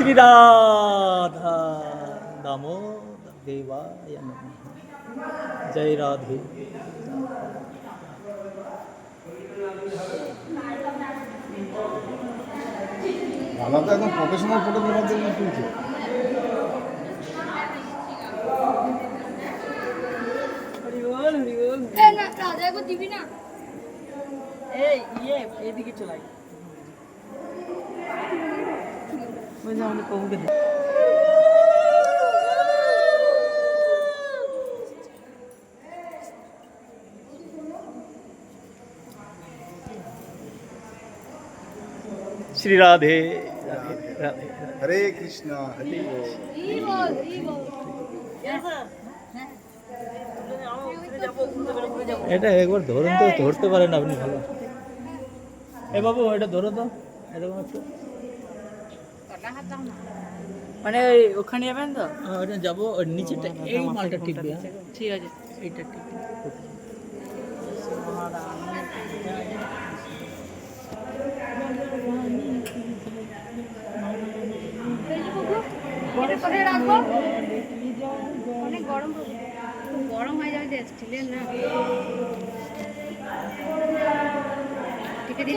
श्री राधा दामोदर देवाय नमः। जय राधे। রাধা তো একদম প্রফেশনাল ফটোগ্রাফার জন্য তুলছে। এদিকে চলাই ওই যে আমাদের প্রভুকে श्री राधे राधे হরে কৃষ্ণ হরে এটা একবার ধরুন তো, ধরতে পারেন আপনি ভালো। এ বাবু এটা ধরো তো এরকম একটু, মানে ওখানে যাবেন তো? ওটা যাবো ওর নিচেটা, এই মালটা টিপবে। ঠিক আছে, এইটা টিপবে। গরম হয়ে যাবে স্টিলের না ঠিক আছে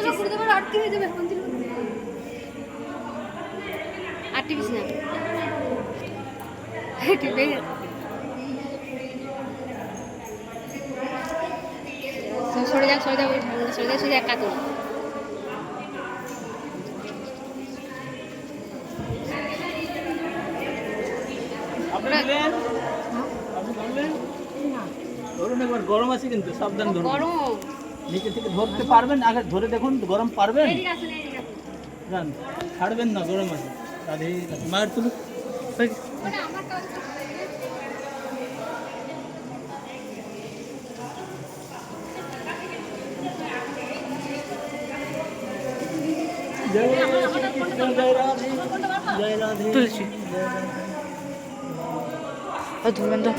আটকে হয়ে যাবে আটকে পিস না সরে যাক সরে যাক সরে যাক সরে যাক কাতুন ধরুন একবার, গরম আছে কিন্তু সাবধান ধরুন। গরম নিচে থেকে ধরতে পারবেন, আগে ধরে দেখুন গরম পারবেন। এদিকে আসুন এদিকে আসুন যান, ছাড়বেন না, গরম আছে। রাধে রাধে। মায়ের তুলুন। ওটা আমার কাজ জয় কৃষ্ণ, জয় রাধে, জয় রাধে। তুলছি। জয় রাধে। ধরবেন তো?